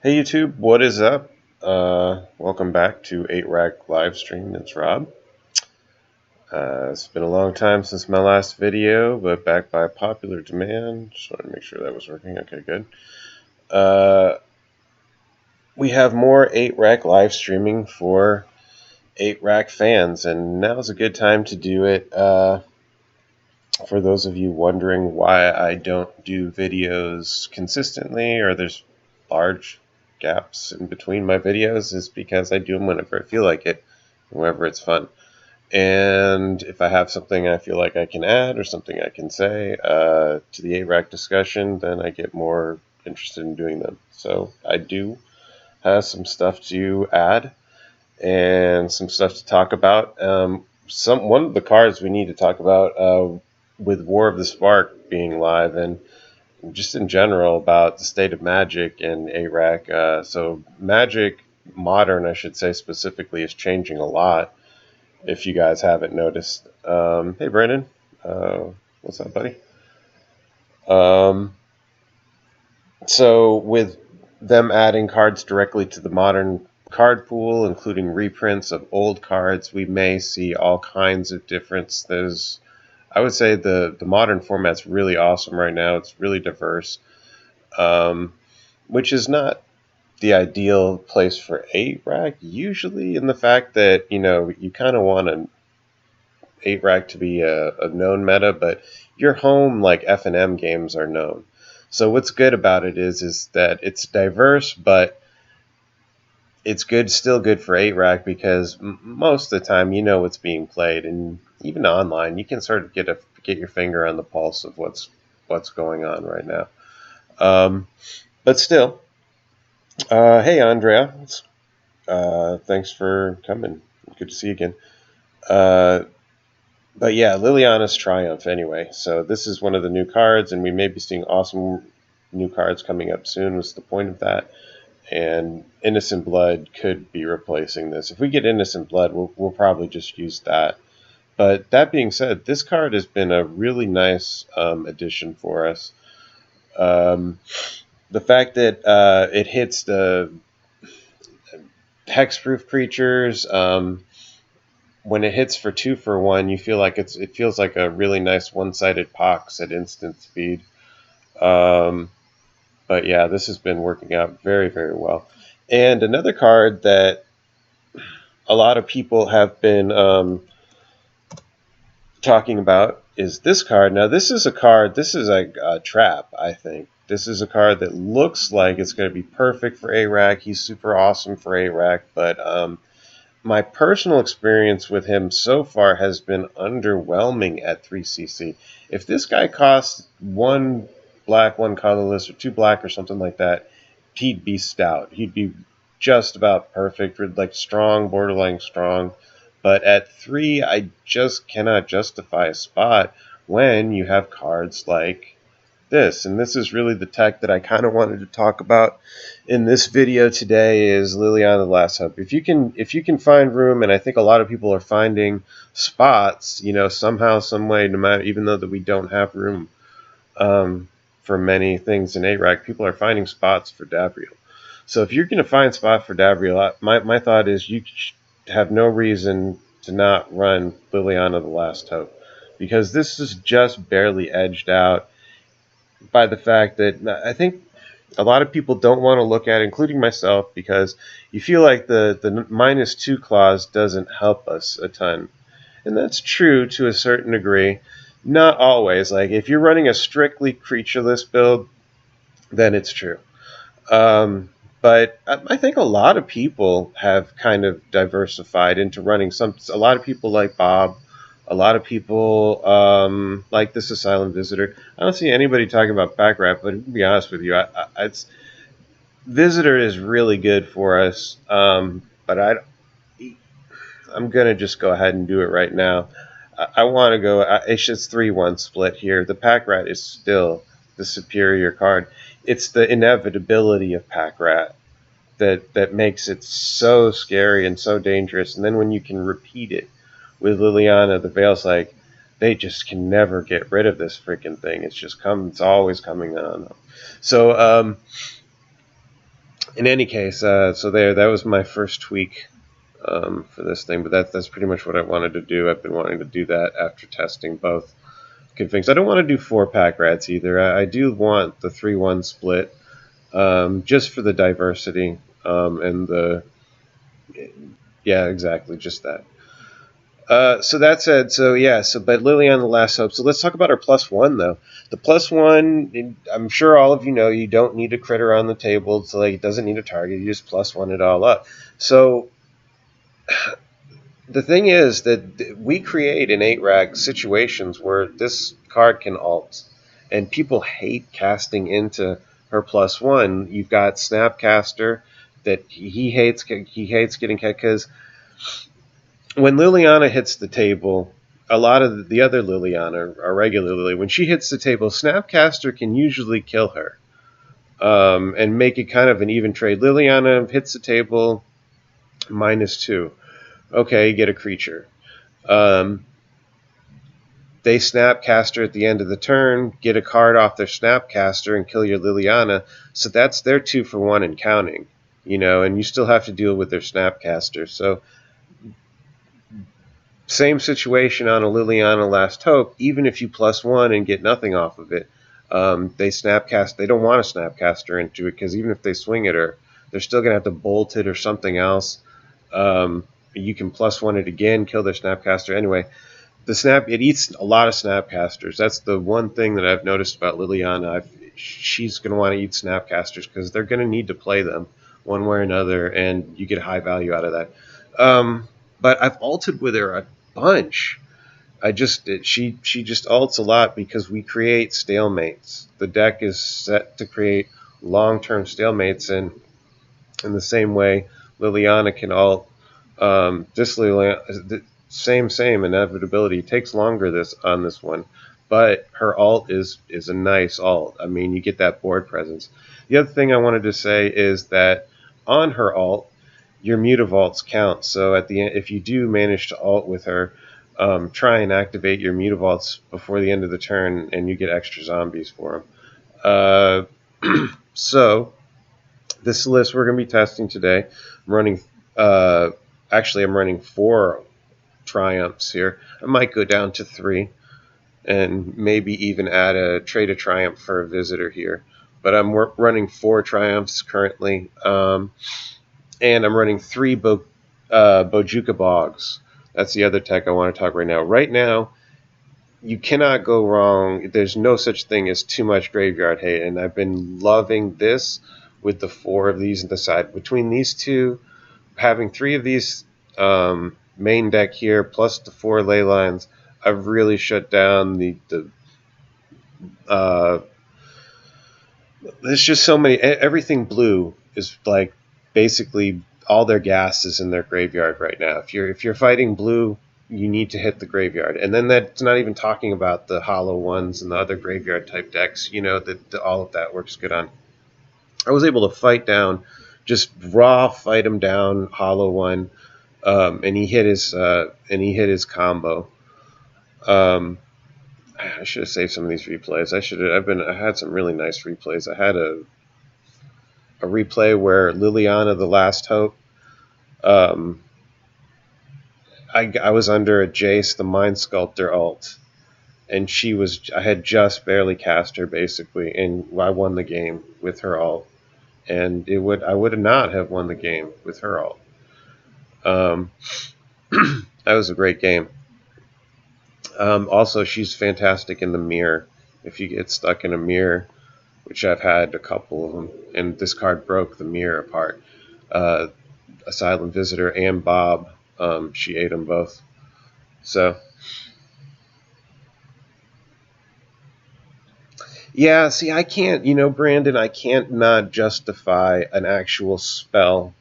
Hey YouTube, what is up? Welcome back to 8-Rack Livestream. It's Rob. It's been a long time since my last video, but back by popular demand. Just wanted to make sure that was working. Okay, good. We have more 8-Rack live streaming for 8-Rack fans, and now's a good time to do it. For those of you wondering why I don't do videos consistently, or there's large gaps in between my videos, is because I do them whenever I feel like it, whenever it's fun. And if I have something I feel like I can add or something I can say to the 8-Rack discussion, then I get more interested in doing them. So I do have some stuff to add and some stuff to talk about. One of the cards we need to talk about with War of the Spark being live, and just in general about the state of Magic and 8-Rack. So Magic Modern, I should say specifically, is changing a lot. If you guys haven't noticed, hey Brandon, what's up, buddy? So with them adding cards directly to the Modern card pool, including reprints of old cards, we may see all kinds of difference. I would say the Modern format's really awesome right now. It's really diverse, which is not the ideal place for 8-Rack usually, in the fact that, you kind of want an 8-Rack to be a known meta, but your home, like, F&M games are known. So what's good about it is that it's diverse, but it's still good for 8-Rack, because most of the time you know what's being played, and even online you can sort of get your finger on the pulse of what's going on right now. But still, hey Andrea, thanks for coming. Good to see you again. But yeah, Lillanas Triumph anyway. So this is one of the new cards, and we may be seeing awesome new cards coming up soon. Was the point of that? And Innocent Blood could be replacing this. If we get Innocent Blood, we'll probably just use that. But that being said, this card has been a really nice addition for us. The fact that it hits the hexproof creatures, when it hits for 2 for 1, you feel like it feels like a really nice one-sided Pox at instant speed. But yeah, this has been working out very, very well. And another card that a lot of people have been talking about is this card. Now, this is a trap, I think. This is a card that looks like it's going to be perfect for 8-Rack. He's super awesome for 8-Rack, but my personal experience with him so far has been underwhelming at 3cc. If this guy costs 1 black, 1 colorless, or 2 black or something like that, he'd be stout. He'd be just about perfect, like strong, borderline strong. But at 3, I just cannot justify a spot when you have cards like this. And this is really the tech that I kind of wanted to talk about in this video today, is Liliana the Last Hope. If you can find room, and I think a lot of people are finding spots, somehow, some way, no matter, even though that we don't have room for many things in 8-Rack, people are finding spots for Davriel. So if you're going to find spot for Davriel, my thought is you have no reason to not run Liliana the Last Hope, because this is just barely edged out by the fact that I think a lot of people don't want to look at, including myself, because you feel like the -2 clause doesn't help us a ton. And that's true to a certain degree. Not always. Like, if you're running a strictly creatureless build, then it's true. But I think a lot of people have kind of diversified into running a lot of people like Bob. A lot of people like this Asylum Visitor. I don't see anybody talking about Pack Rat, but to be honest with you, Visitor is really good for us. But I'm going to just go ahead and do it right now. I want to go. It's just 3-1 split here. The Pack Rat is still the superior card. It's the inevitability of Pack Rat that makes it so scary and so dangerous. And then when you can repeat it with Liliana, the Veil's like, they just can never get rid of this freaking thing. It's always coming on. So In any case, so there, that was my first tweak for this thing, but that's pretty much what I wanted to do. I've been wanting to do that after testing both configs. I don't want to do 4-pack rats either. I do want the 3-1 split, just for the diversity, and the, yeah, exactly, just that. So that said, so yeah, so but Liliana the Last Hope. So let's talk about our +1 though. The +1, I'm sure all of you know, you don't need a critter on the table, so like it doesn't need a target. You just +1 it all up. So the thing is that we create in 8-rack situations where this card can alt, and people hate casting into her +1. You've got Snapcaster that he hates. He hates getting cat because when Liliana hits the table, a lot of the other Liliana, or regular Lily, when she hits the table, Snapcaster can usually kill her, and make it kind of an even trade. Liliana hits the table, -2. Okay, get a creature. Um, they Snapcaster at the end of the turn, get a card off their Snapcaster, and kill your Liliana. So that's their 2-for-1 and counting, and you still have to deal with their Snapcaster. So same situation on a Liliana Last Hope. Even if you +1 and get nothing off of it, they Snapcast. They don't want to Snapcaster into it because even if they swing at her, they're still going to have to bolt it or something else. You can +1 it again, kill their Snapcaster. Anyway, it eats a lot of Snapcasters. That's the one thing that I've noticed about Liliana. She's going to want to eat Snapcasters because they're going to need to play them one way or another, and you get a high value out of that. But I've alted with her a bunch. She just alts a lot because we create stalemates. The deck is set to create long-term stalemates, and in the same way, Liliana can alt. This Liliana, same inevitability. It takes longer on this one, but her alt is a nice alt. I mean, you get that board presence. The other thing I wanted to say is that on her alt, your mutavaults count. So at the end, if you do manage to alt with her, try and activate your mutavaults before the end of the turn, and you get extra zombies for them. So this list we're going to be testing today. I'm running. Actually, I'm running 4 triumphs here. I might go down to 3, and maybe even add a trade a triumph for a visitor here. But I'm running 4 triumphs currently. And I'm running 3 Bojuka Bogs. That's the other tech I want to talk right now. Right now, you cannot go wrong. There's no such thing as too much graveyard hate, and I've been loving this with the 4 of these on the side. Between these two, having 3 of these main deck here, plus the 4 ley lines, I've really shut down there's just so many. Everything blue is like basically all their gas is in their graveyard right now. If you're fighting blue, you need to hit the graveyard, and then that's not even talking about the hollow ones and the other graveyard type decks. That all of that works good on. I was able to fight down, just raw fight him down, hollow one, and he hit his combo. I should have saved some of these replays. I had some really nice replays. I had a replay where Liliana the Last Hope. I was under a Jace the Mind Sculptor alt, and I had just barely cast her basically, and I won the game with her alt. And I would not have won the game with her alt. That was a great game. Also, she's fantastic in the mirror. If you get stuck in a mirror, which I've had a couple of them, and this card broke the mirror apart. Asylum Visitor and Bob, she ate them both. So, yeah, see, I can't, Brandon, I can't not justify an actual spell,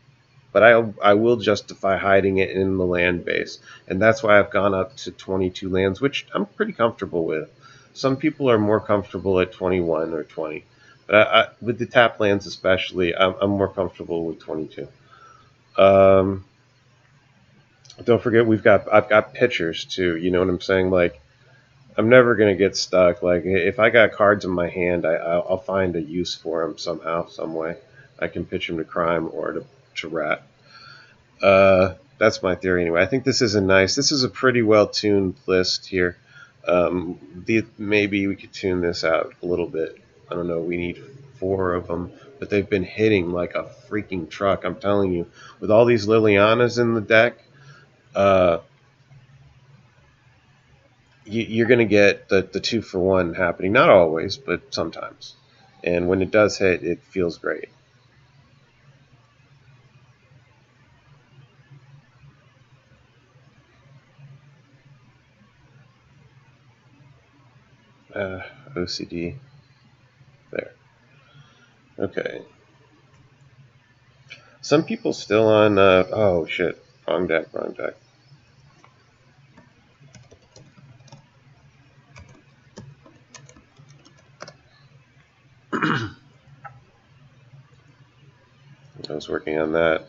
but I will justify hiding it in the land base. And that's why I've gone up to 22 lands, which I'm pretty comfortable with. Some people are more comfortable at 21 or 20. But with the tap lands especially, I'm more comfortable with 22. Don't forget, I've got pitchers too. You know what I'm saying? Like, I'm never gonna get stuck. Like, if I got cards in my hand, I'll find a use for them somehow, some way. I can pitch him to Crime or to Rat. That's my theory anyway. I think this is this is a pretty well tuned list here. Maybe we could tune this out a little bit. I don't know. We need 4 of them, but they've been hitting like a freaking truck. I'm telling you, with all these Lillanas in the deck, uh, you're going to get the 2-for-1 happening. Not always, but sometimes. And when it does hit, it feels great. OCD. There. Okay. Some people still on. Oh shit! Wrong deck. Wrong deck. I was working on that.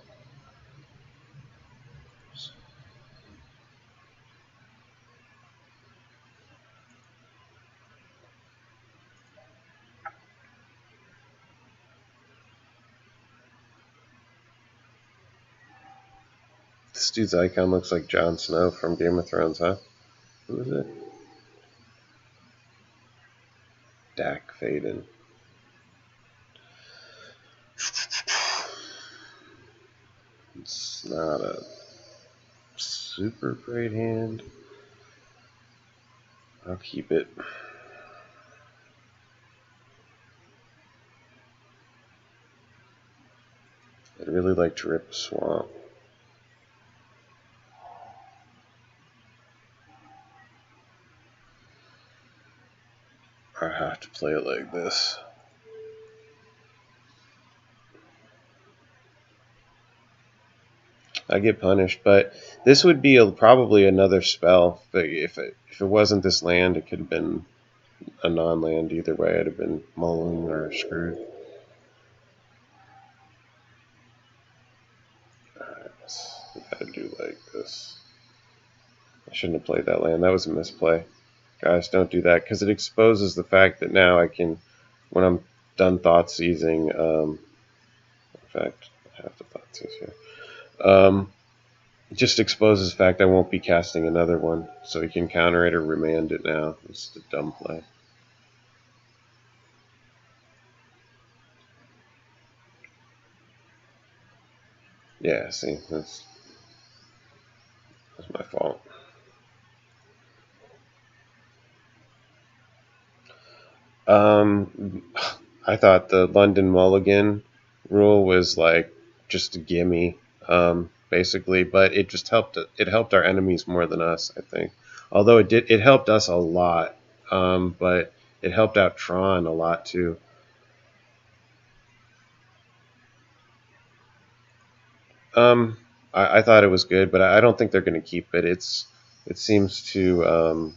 This dude's icon looks like Jon Snow from Game of Thrones, huh? Who is it? Dak Faden. It's not a super great hand. I'll keep it. I'd really like to rip a swamp. I have to play it like this. I get punished, but this would be probably another spell. If it wasn't this land, it could have been a non-land. Either way, I'd have been mulling or screwed. Alright, we gotta do like this. I shouldn't have played that land. That was a misplay. Guys, don't do that, because it exposes the fact that now I can, when I'm done thought seizing, in fact, I have to thought seize here. It just exposes the fact I won't be casting another one, so he can counter it or remand it now. It's a dumb play. Yeah, see, that's my fault. I thought the London Mulligan rule was like just a gimme, basically, but it just helped. It helped our enemies more than us, I think. Although it helped us a lot, but it helped out Tron a lot too. Um, I thought it was good, but I don't think they're going to keep it. It seems to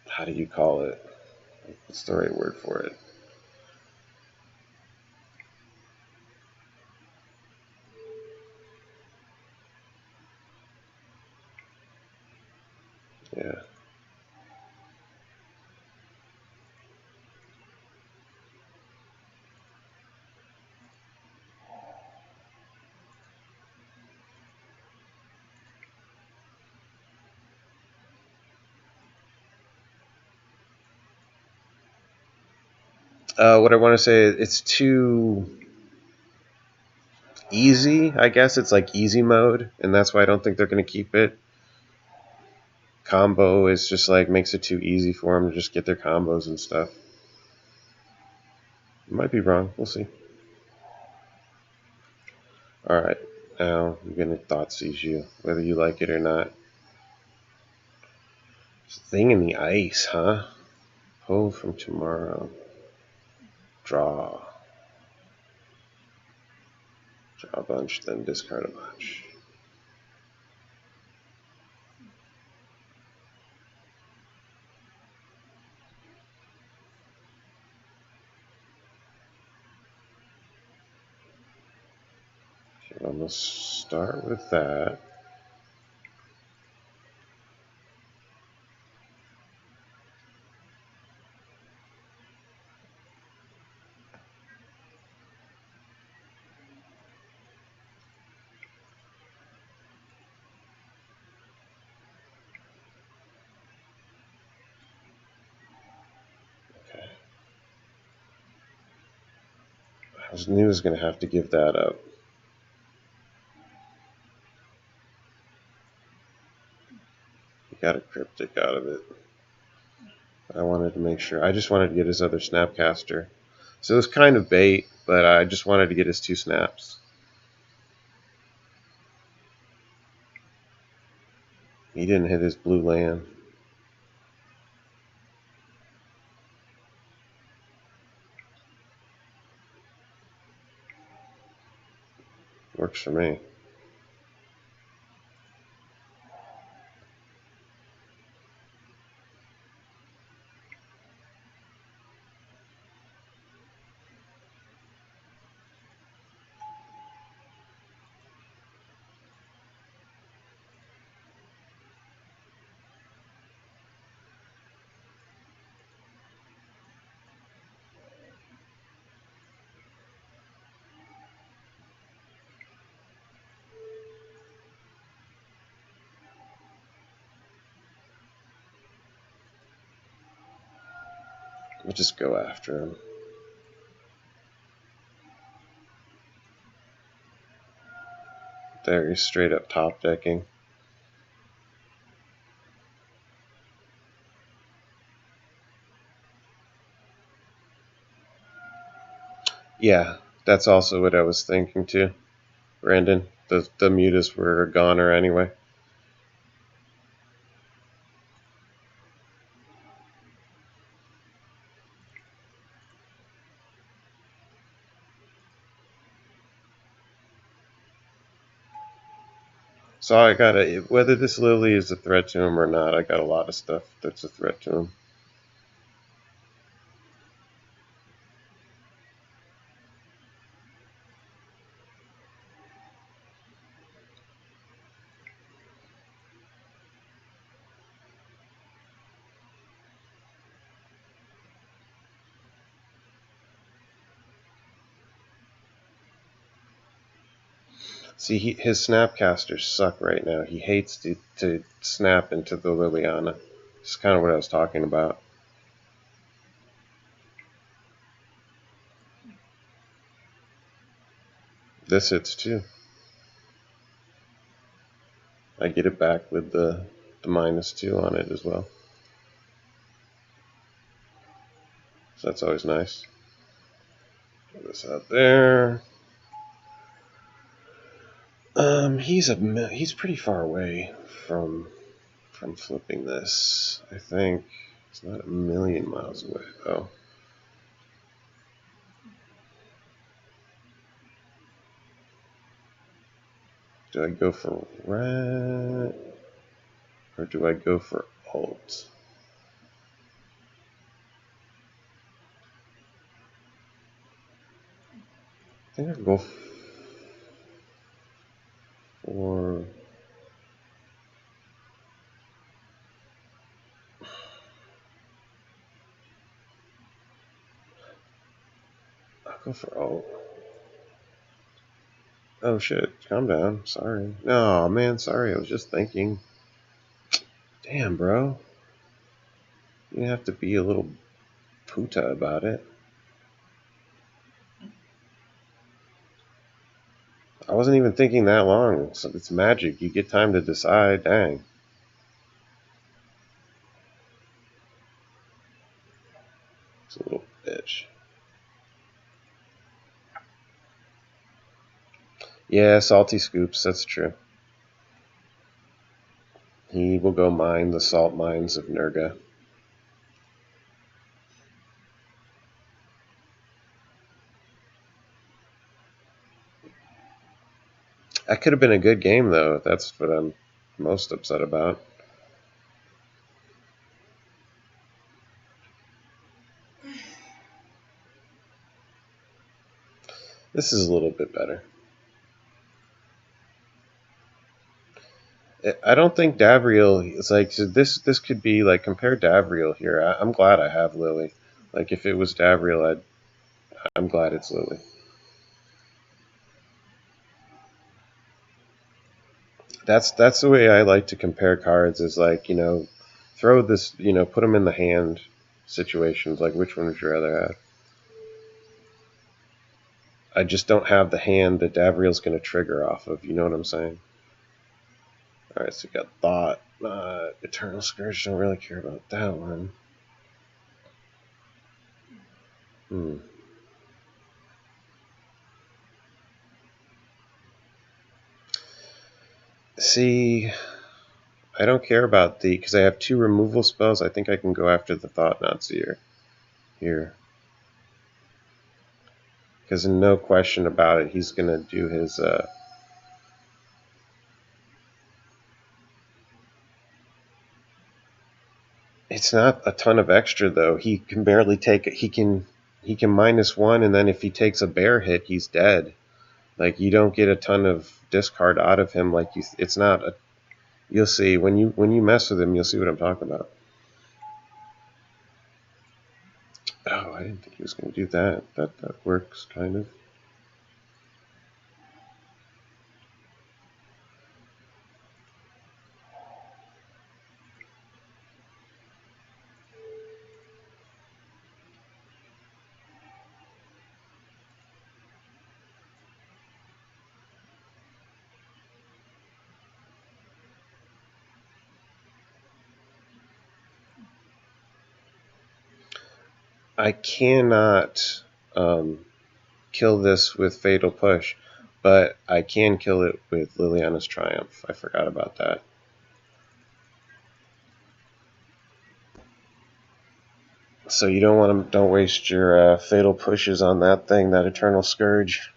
how do you call it? What's the right word for it? Yeah. What I want to say, it's too easy. I guess it's like easy mode, and that's why I don't think they're going to keep it. Combo is just like makes it too easy for them to just get their combos and stuff. Might be wrong. We'll see. All right, now I'm gonna thought seize you, whether you like it or not. Thing in the ice, huh? Pull from tomorrow. Draw. Draw a bunch, then discard a bunch. Okay, well, let's start with that. knew I was going to have to give that up. He got a cryptic out of it. I wanted to make sure. I just wanted to get his other Snapcaster. So it was kind of bait, but I just wanted to get his 2 snaps. He didn't hit his blue land. Works for me. We'll just go after him. There, he's straight up top decking. Yeah, that's also what I was thinking too, Brandon. The mutas were a goner anyway. So I got whether this Lily is a threat to him or not, I got a lot of stuff that's a threat to him. See, his Snapcasters suck right now. He hates to snap into the Liliana. It's kind of what I was talking about. This hits too. I get it back with the -2 on it as well. So that's always nice. Put this out there. He's pretty far away from flipping this. I think it's not a million miles away though. Do I go for red or do I go for alt? I think I'll go for alt. Oh shit, calm down. Sorry. No, man, sorry. I was just thinking. Damn, bro. You have to be a little puta about it. I wasn't even thinking that long. So it's magic. You get time to decide. Dang. It's a little bitch. Yeah, salty scoops. That's true. He will go mine the salt mines of Nurga. That could have been a good game, though. That's what I'm most upset about. This is a little bit better. I don't think Davriel is like so this could be like compare Davriel here. I'm glad I have Lily. Like if it was Davriel, I'm glad it's Lily. That's the way I like to compare cards. Is like throw this put them in the hand situations. Like which one would you rather have? I just don't have the hand that Davriel's going to trigger off of. You know what I'm saying? All right, so we got Thought. Eternal Scourge, don't really care about that one. See, I don't care about the, because I have 2 removal spells. I think I can go after the Thought Knot here. Because no question about it, he's going to do his... It's not a ton of extra, though. He can barely take it. He can -1, and then if he takes a bear hit, he's dead. Like, you don't get a ton of discard out of him. Like, it's not a... You'll see. When you mess with him, you'll see what I'm talking about. Oh, I didn't think he was going to do that. That works, kind of. I cannot kill this with Fatal Push, but I can kill it with Lillanas Triumph. I forgot about that. So you don't waste your Fatal Pushes on that thing, that Eternal Scourge.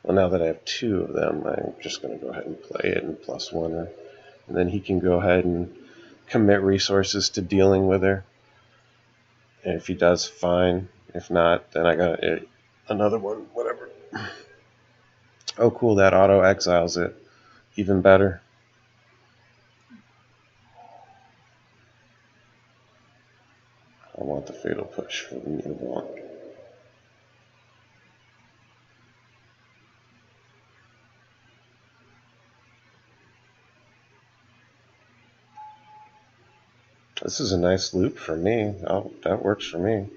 Well, now that I have 2 of them, I'm just going to go ahead and play it and +1 her. And then he can go ahead and commit resources to dealing with her. And if he does, fine. If not, then I got another one, whatever. Oh, cool, that auto-exiles it. Even better. I want the Fatal Push for the Mutavault. This is a nice loop for me. Oh, that works for me.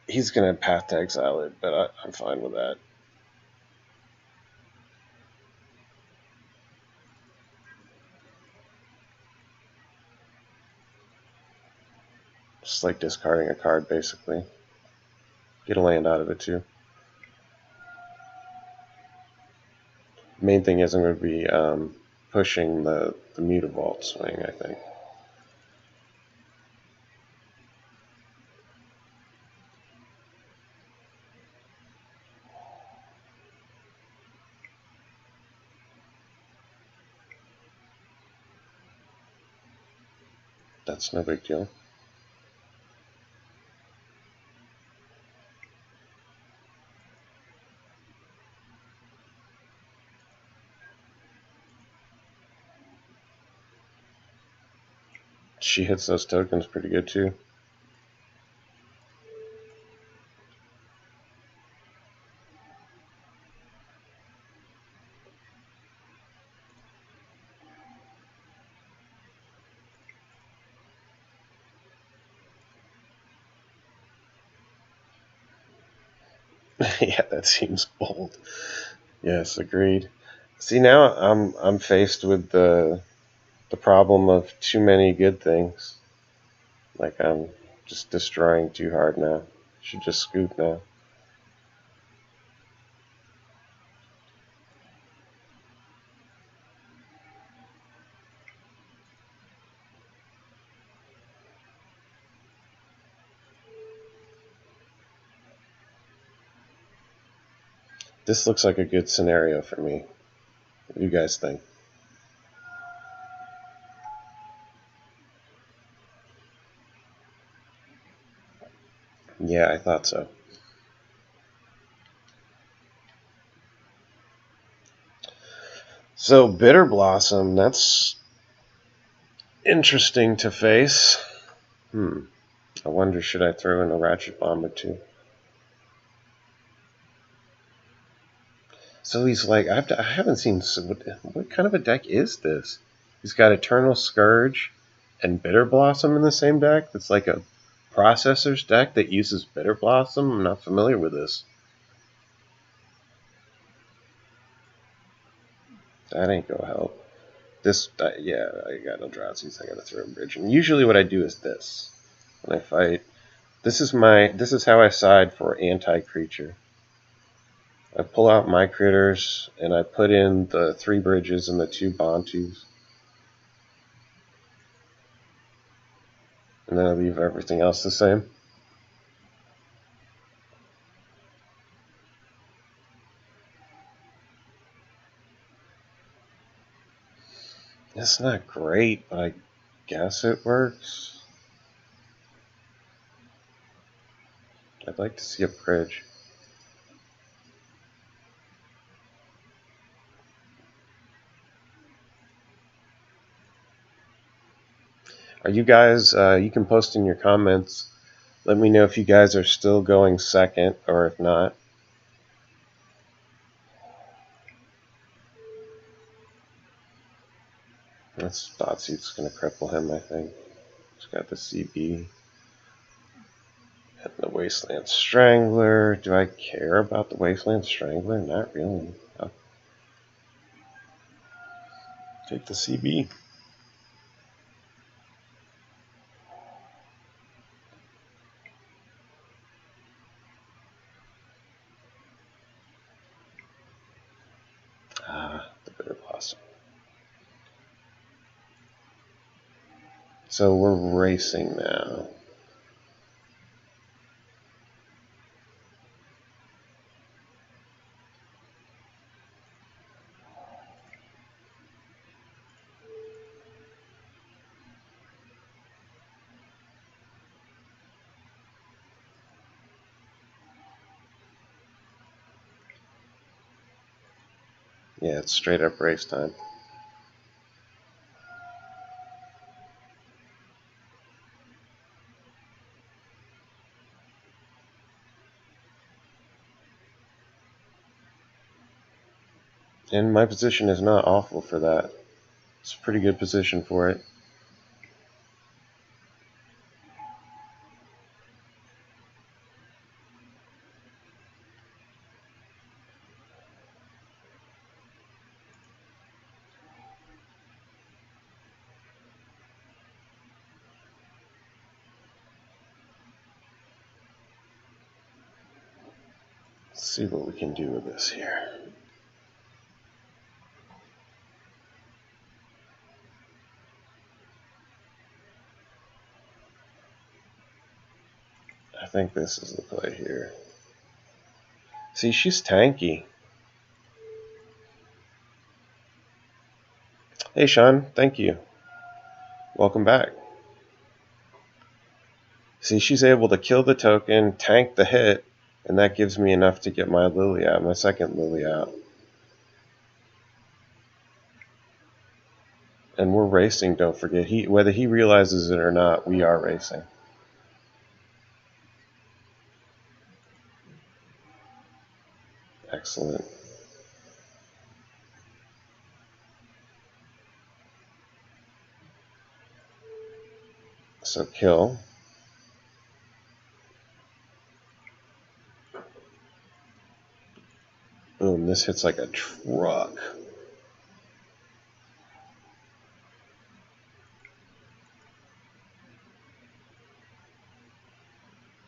He's going to path to exile it, but I'm fine with that. Just like discarding a card, basically. Get a land out of it, too. Main thing is I'm going to be pushing the Mutavault swing, I think. That's no big deal. She hits those tokens pretty good, too. Yeah, that seems bold. Yes, agreed. See, now I'm faced with the problem of too many good things. Like, I'm just destroying too hard now. Should just scoop now. This looks like a good scenario for me. What do you guys think? Yeah, I thought so. So, Bitter Blossom, that's interesting to face. I wonder, should I throw in a Ratchet Bomb or two? So he's like, I haven't seen, what kind of a deck is this? He's got Eternal Scourge and Bitter Blossom in the same deck? It's like a processor's deck that uses Bitter Blossom? I'm not familiar with this. That ain't gonna help. Yeah, I got no Drowsies. I gotta throw in Bridge. And usually what I do is this. When I fight, this is how I side for anti-creature. I pull out my critters, and I put in the 3 bridges and the 2 Bantus. And then I leave everything else the same. It's not great, but I guess it works. I'd like to see a bridge. Are you guys, you can post in your comments. Let me know if you guys are still going second or if not. That's Thoughtseek's going to cripple him, I think. He's got the CB and the Wasteland Strangler. Do I care about the Wasteland Strangler? Not really. I'll take the CB. The Bitter Blossom. So we're racing now. Yeah, it's straight up race time. And my position is not awful for that. It's a pretty good position for it. Let's see what we can do with this here. I think this is the play here. See, she's tanky. Hey, Sean, thank you. Welcome back. See, she's able to kill the token, tank the hit, and that gives me enough to get my Lily out, my second Lily out. And we're racing, don't forget. Whether he realizes it or not, we are racing. Excellent. So kill. Boom, this hits like a truck.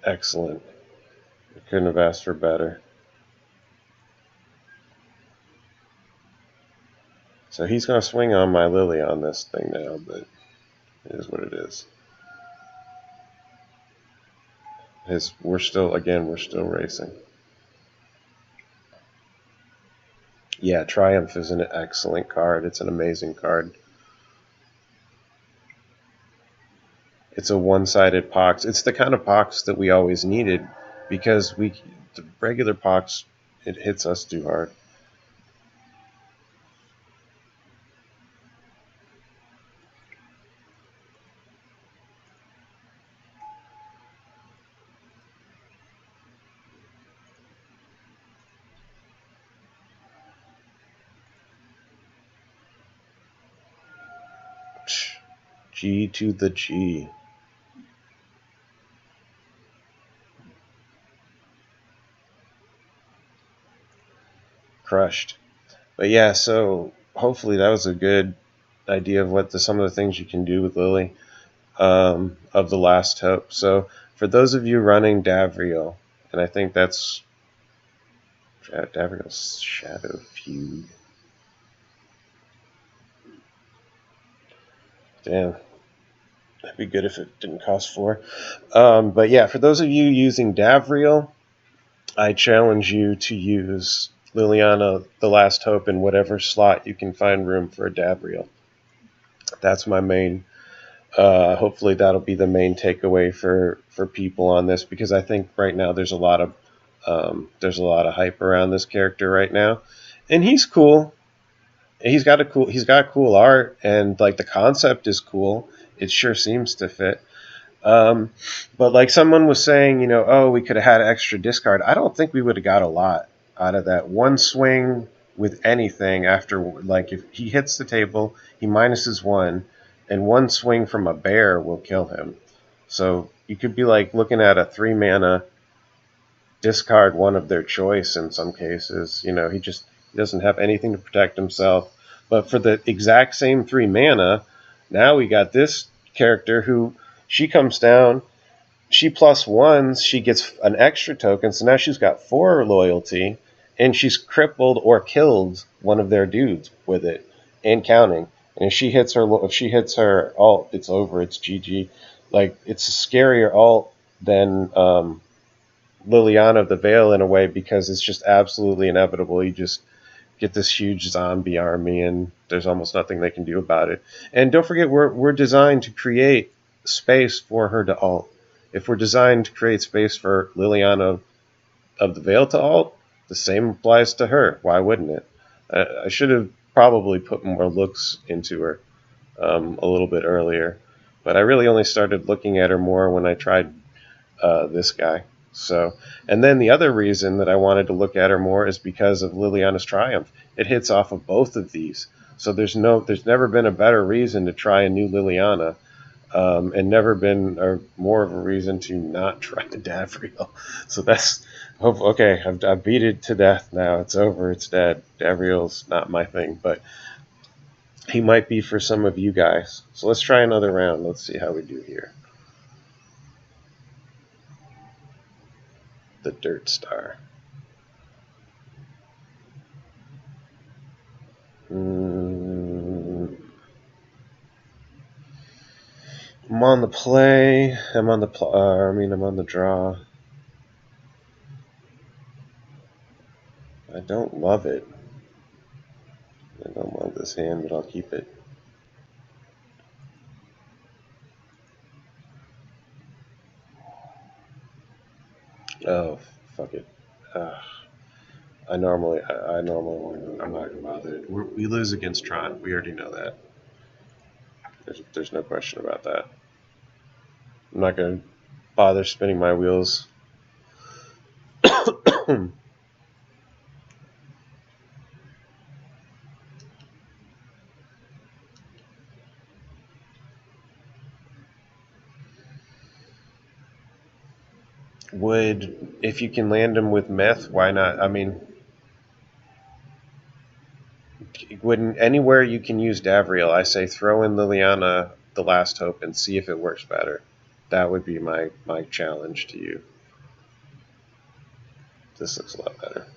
Excellent. I couldn't have asked for better. So he's going to swing on my Lily on this thing now, but it is what it is. We're still racing. Yeah, Triumph is an excellent card. It's an amazing card. It's a one-sided pox. It's the kind of pox that we always needed because the regular pox, it hits us too hard. G to the G. Crushed. But yeah, so hopefully that was a good idea of some of the things you can do with Lily of the Last Hope. So for those of you running Davriel, and I think that's Davriel's Shadow Feud. Damn, that'd be good if it didn't cost 4. But yeah, for those of you using Davriel, I challenge you to use Liliana, the Last Hope, in whatever slot you can find room for a Davriel. That's my main. Hopefully, that'll be the main takeaway for people on this, because I think right now there's a lot of hype around this character right now, and he's cool. He's got cool art, and like the concept is cool. It sure seems to fit. Um, but like someone was saying, oh, we could have had extra discard. I don't think we would have got a lot out of that. One swing with anything after, like if he hits the table, he minuses 1, and one swing from a bear will kill him. So you could be like looking at a 3 mana discard one of their choice in some cases. He doesn't have anything to protect himself. But for the exact same 3 mana, now we got this character who she comes down, she plus ones, she gets an extra token, so now she's got 4 loyalty, and she's crippled or killed one of their dudes with it, and counting. And if she hits her alt, it's over. It's GG. Like it's a scarier alt than Liliana of the Veil in a way, because it's just absolutely inevitable. You just get this huge zombie army, and there's almost nothing they can do about it. And don't forget, we're designed to create space for her to alt. If we're designed to create space for Liliana of the Veil to alt, the same applies to her. Why wouldn't it? I should have probably put more looks into her a little bit earlier, but I really only started looking at her more when I tried this guy. So, and then the other reason that I wanted to look at her more is because of Liliana's Triumph. It hits off of both of these. So there's never been a better reason to try a new Liliana, and never been more of a reason to not try the Davriel. So okay. I've beat it to death now. It's over. It's dead. Davriel's not my thing, but he might be for some of you guys. So let's try another round. Let's see how we do here. The Dirt Star. I'm on the play. I'm on the draw. I don't love it. I don't love this hand, but I'll keep it. Oh, fuck it. I'm not gonna bother. We lose against Tron. We already know that. There's no question about that. I'm not gonna bother spinning my wheels. If you can land him with meth, why not? I mean, when anywhere you can use Davriel, I say throw in Liliana, the Last Hope, and see if it works better. That would be my challenge to you. This looks a lot better.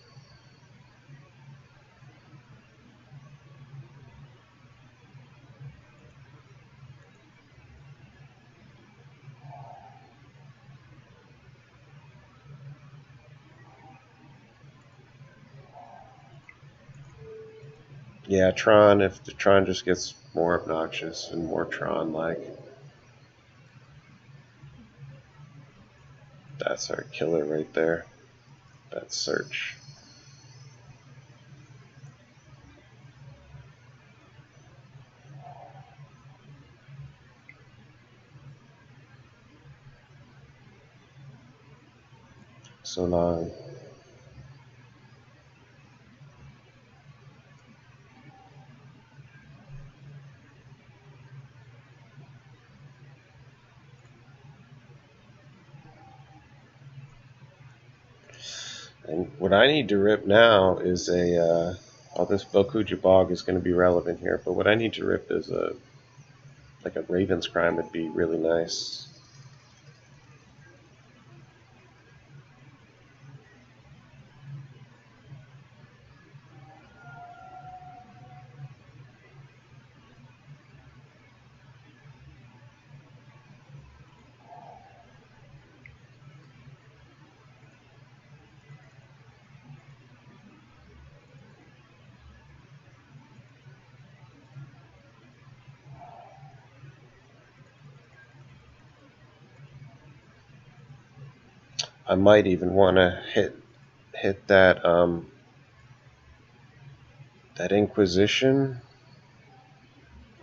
Yeah, Tron, if the Tron just gets more obnoxious and more Tron-like, that's our killer right there. That search. So long. And what I need to rip now is well, this Bokuja Bog is going to be relevant here, but what I need to rip is like a Raven's Crime would be really nice. I might even want to hit that Inquisition.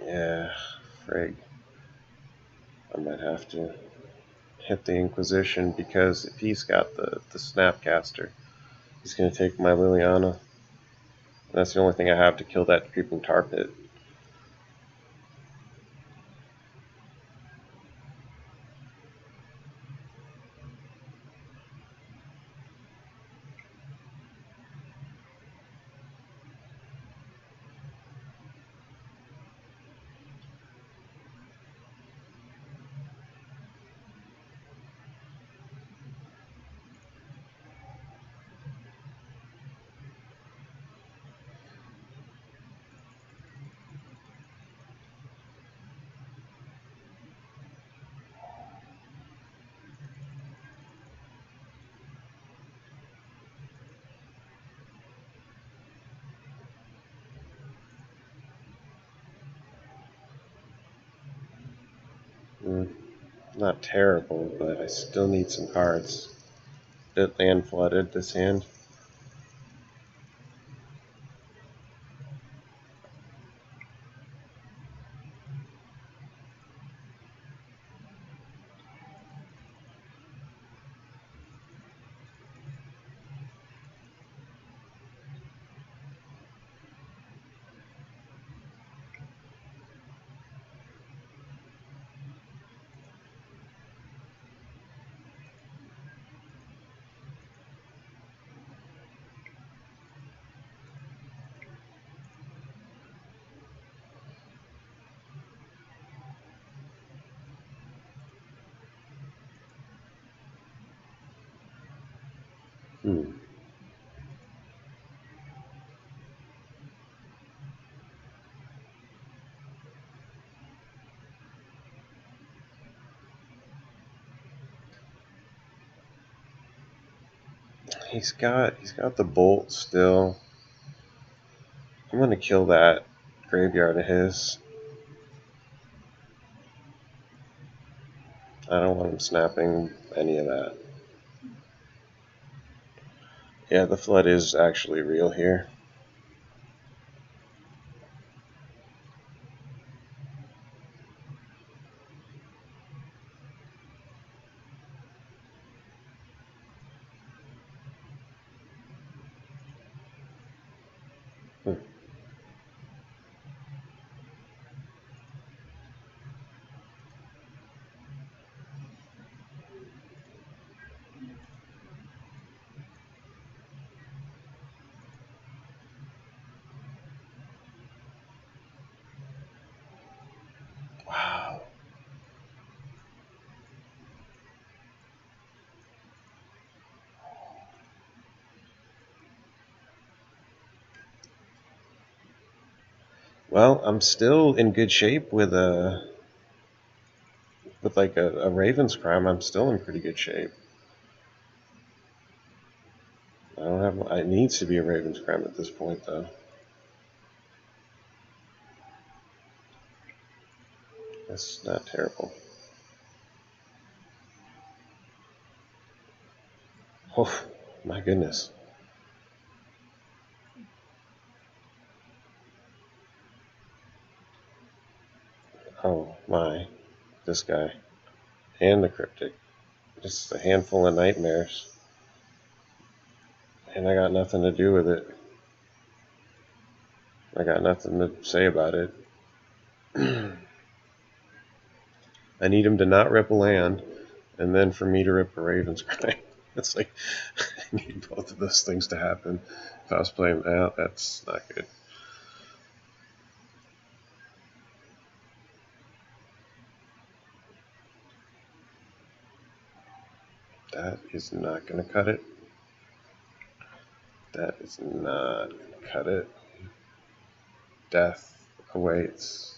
Yeah, frig. I might have to hit the Inquisition because if he's got the Snapcaster, he's going to take my Liliana. That's the only thing I have to kill that creeping tar pit. Mm, not terrible, but I still need some cards. Bit land flooded this hand. Hmm. He's got the bolt still. I'm gonna kill that graveyard of his. I don't want him snapping any of that. Yeah, the flood is actually real here. Hmm. Wow. Well, I'm still in good shape with like a Raven's Crime. I'm still in pretty good shape. I don't have. It needs to be a Raven's Crime at this point, though. That's not terrible. Oh, my goodness. Oh, my. This guy. And the cryptic. Just a handful of nightmares. And I got nothing to do with it. I got nothing to say about it. I need him to not rip a land, and then for me to rip a Raven's Cry. It's like, I need both of those things to happen. If I was playing that, that's not good. That is not going to cut it. That is not going to cut it. Death awaits.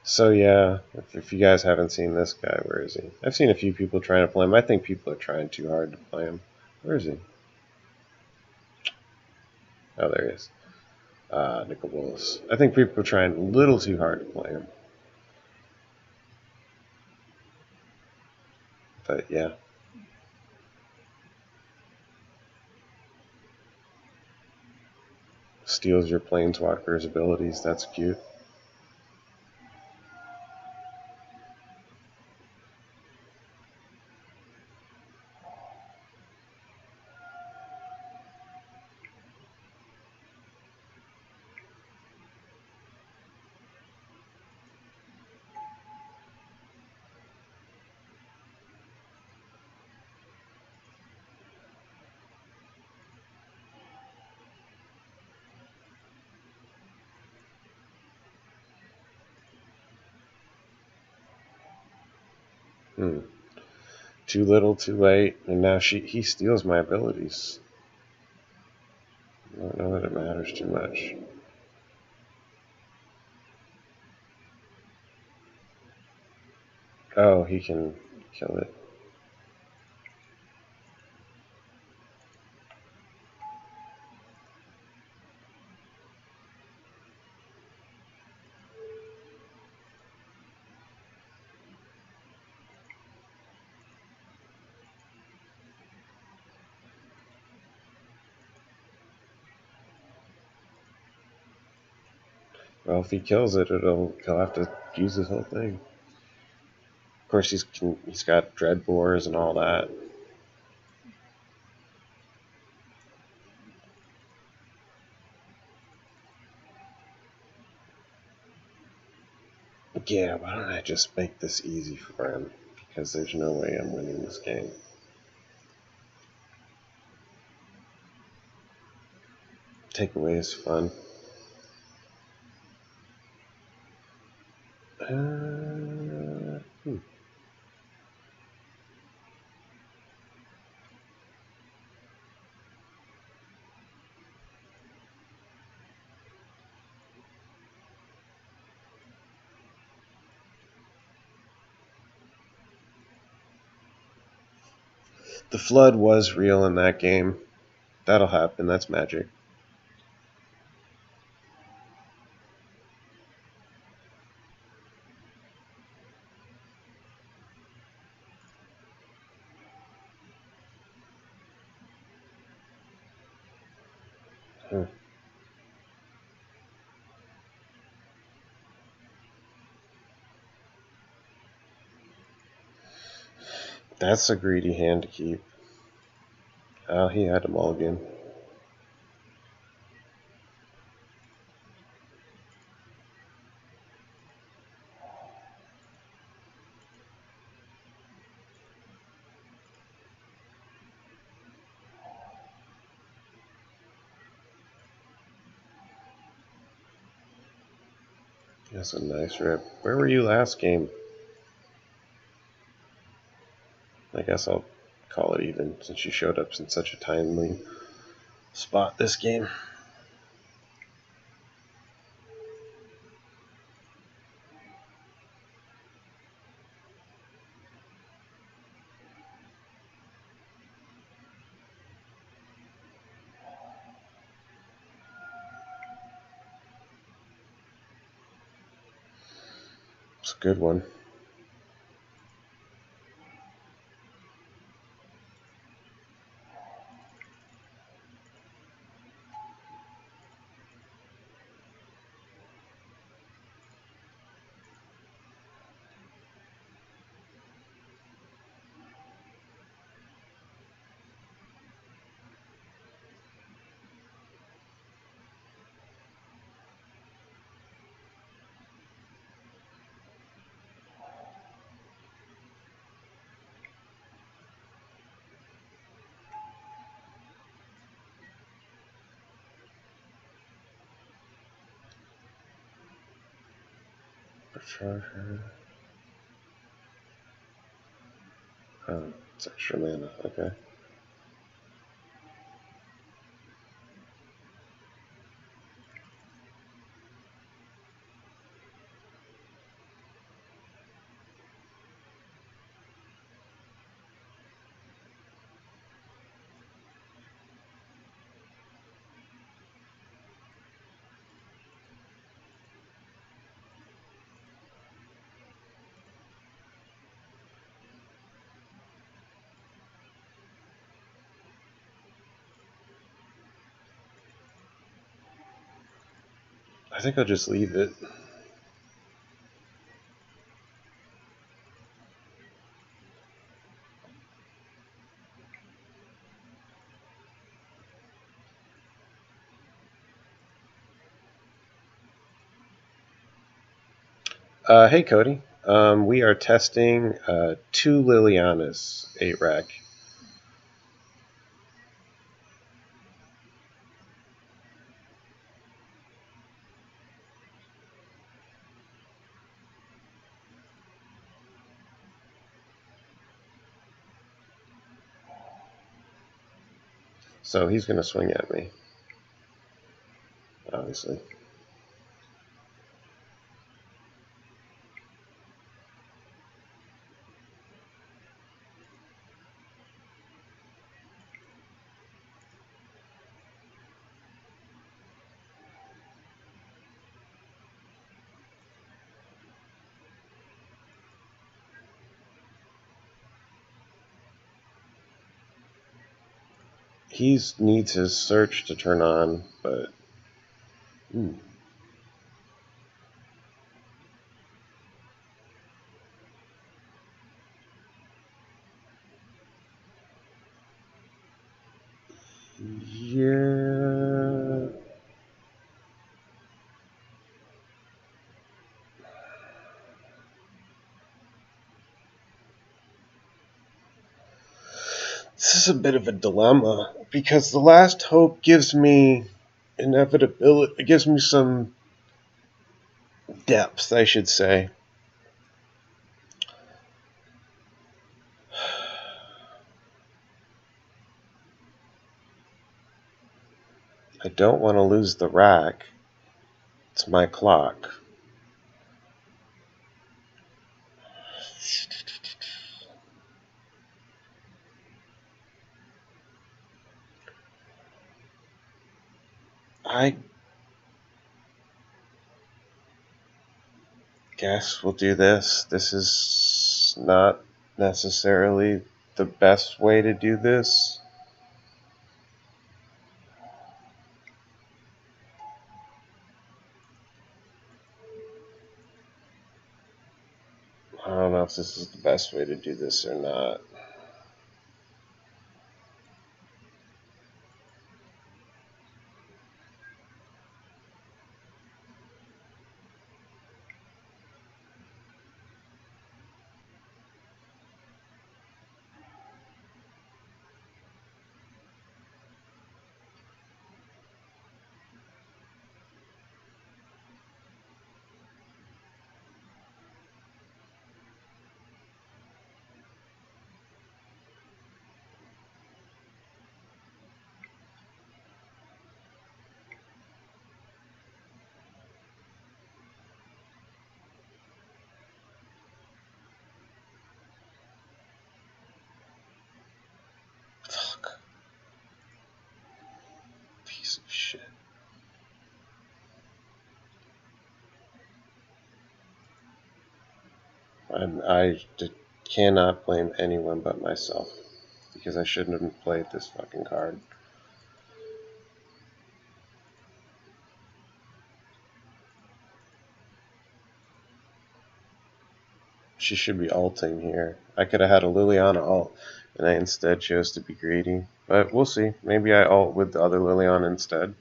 So yeah, if you guys haven't seen this guy, where is he? I've seen a few people trying to play him. I think people are trying too hard to play him. Where is he? Oh, there he is. Nicol Bolas. I think people are trying a little too hard to play him. But yeah. Steals your planeswalker's abilities. That's cute. Hmm. Too little, too late, and now he steals my abilities. I don't know that it matters too much. Oh, he can kill it. Well, if he kills it, he'll have to use his whole thing. Of course, he's got Dreadbores and all that. Yeah, why don't I just make this easy for him? Because there's no way I'm winning this game. Takeaway is fun. Hmm. The flood was real in that game. That'll happen. That's magic. Huh. That's a greedy hand to keep. Oh, he had a mulligan. That's a nice rip. Where were you last game? I guess I'll call it even since you showed up in such a timely spot this game. It's a good one. Charger. Oh, it's extra mana. Okay. I think I'll just leave it. Hey, Cody. We are testing two Lilianas 8 rack. So he's going to swing at me, obviously. He needs his search to turn on, but. Ooh. Yeah. This is a bit of a dilemma because the last hope gives me inevitability. It gives me some depth, I should say. I don't want to lose the rack. It's my clock. I guess we'll do this. This is not necessarily the best way to do this. I don't know if this is the best way to do this or not. And cannot blame anyone but myself because I shouldn't have played this fucking card. She should be ulting here. I could have had a Liliana ult, and I instead chose to be greedy. But we'll see. Maybe I ult with the other Liliana instead.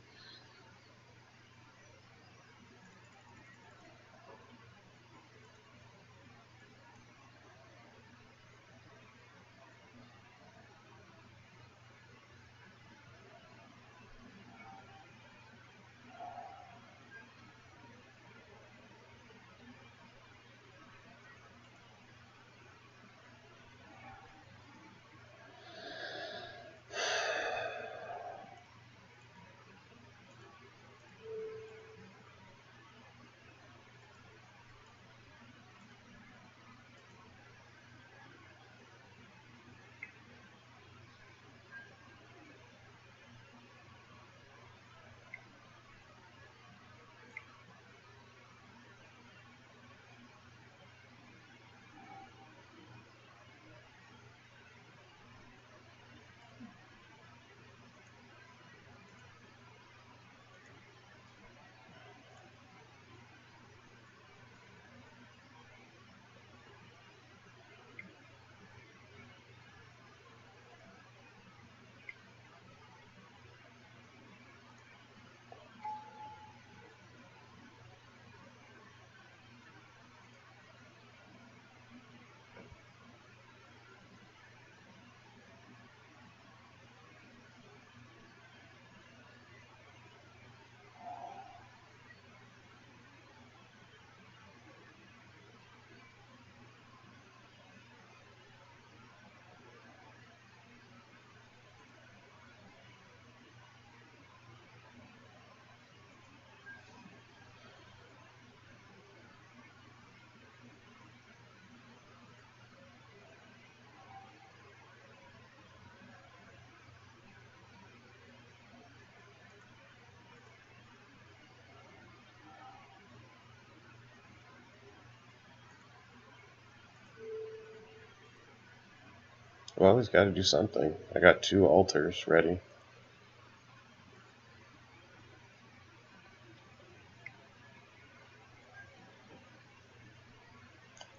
Well, he's got to do something. I got 2 altars ready.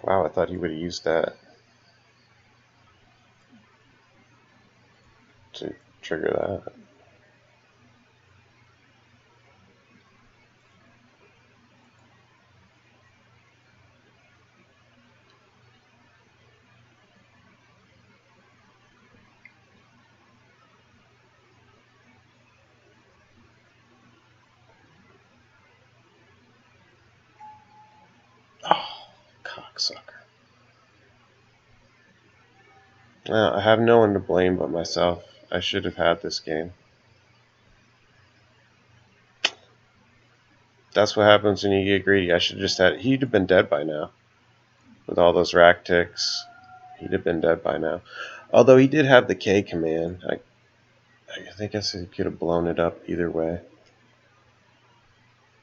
Wow, I thought he would have used that to trigger that. Oh, cocksucker. Well, I have no one to blame but myself. I should have had this game. That's what happens when you get greedy. I should have just had. He'd have been dead by now. With all those rack ticks, he'd have been dead by now. Although he did have the K command. I guess he could have blown it up either way.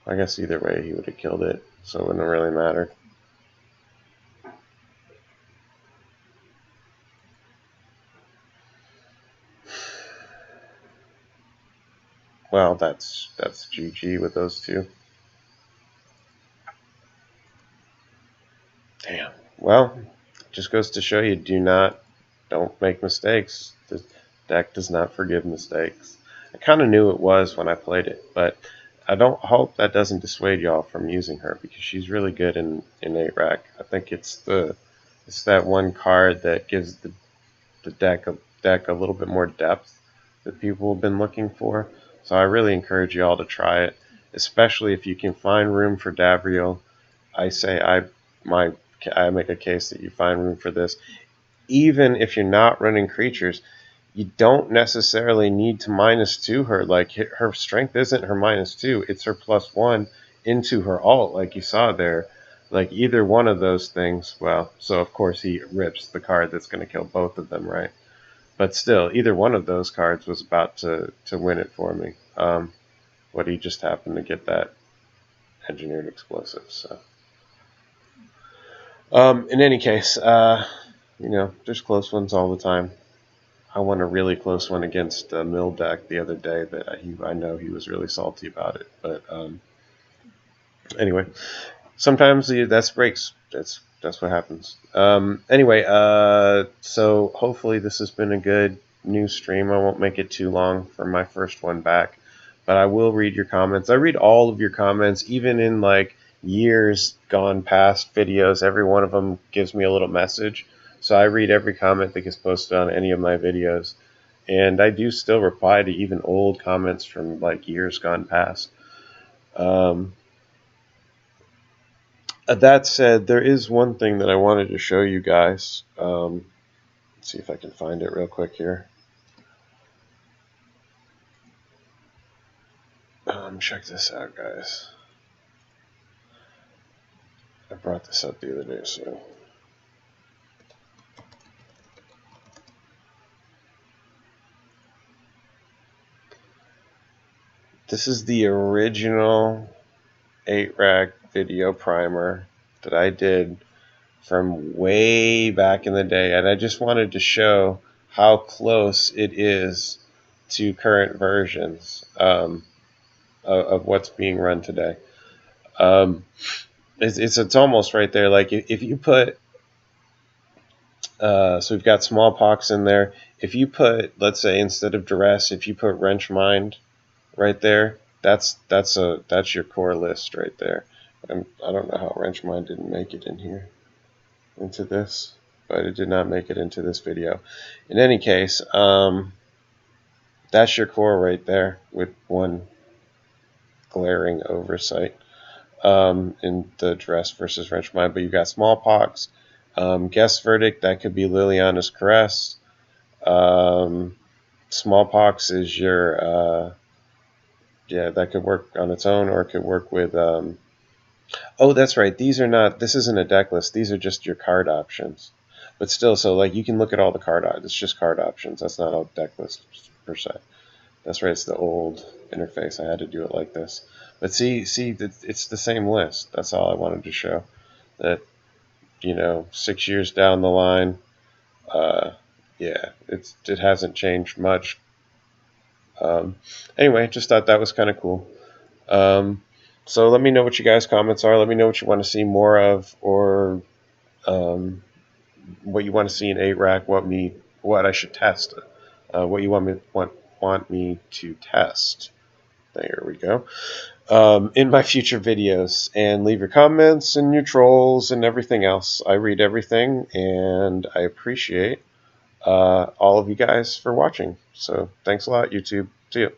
I guess either way he would have killed it, so it wouldn't have really mattered. Well, that's GG with those two. Damn. Well, just goes to show you don't make mistakes. The deck does not forgive mistakes. I kind of knew it was when I played it, but I don't hope that doesn't dissuade y'all from using her because she's really good in 8-rack. I think it's that one card that gives the deck a little bit more depth that people have been looking for. So I really encourage y'all to try it, especially if you can find room for Davriel. I say my I make a case that you find room for this. Even if you're not running creatures, you don't necessarily need to -2 her. Like her strength isn't her -2; it's her +1 into her ult, like you saw there. Like either one of those things. Well, so of course he rips the card that's going to kill both of them, right? But still, either one of those cards was about to win it for me. But he just happened to get that engineered explosive. So In any case, there's close ones all the time. I won a really close one against Mill Deck the other day that I know he was really salty about it. But anyway, sometimes that's breaks. That's what happens. Anyway, so hopefully this has been a good new stream. I won't make it too long for my first one back, but I will read your comments. I read all of your comments, even in like years gone past videos. Every one of them gives me a little message. So I read every comment that gets posted on any of my videos. And I do still reply to even old comments from like years gone past. Um, that said, there is one thing that I wanted to show you guys. Let's see if I can find it real quick here. Check this out, guys. I brought this up the other day, so. This is the original 8-rack video primer that I did from way back in the day, and I just wanted to show how close it is to current versions of what's being run today. It's almost right there. Like if you put, so we've got smallpox in there. If you put, let's say instead of duress, if you put wrench mind right there, that's your core list right there. And I don't know how wrench mind didn't make it in here into this, but it did not make it into this video. In any case, that's your core right there with one glaring oversight in the dress versus wrench mind. But you've got smallpox, guess verdict, that could be Lillanas caress. Smallpox is your that could work on its own, or it could work with oh, that's right, this isn't a deck list, these are just your card options. But still, so like you can look at all the card options. It's just card options. That's not a deck list per se. That's right, it's the old interface. I had to do it like this. But see, it's the same list. That's all I wanted to show. That, 6 years down the line, it hasn't changed much. Anyway, just thought that was kind of cool. So let me know what you guys' comments are. Let me know what you want to see more of, or what you want to see in 8-rack, what I should test, what you want me to test. There we go. In my future videos, and leave your comments and your trolls and everything else. I read everything, and I appreciate all of you guys for watching. So thanks a lot, YouTube. See ya.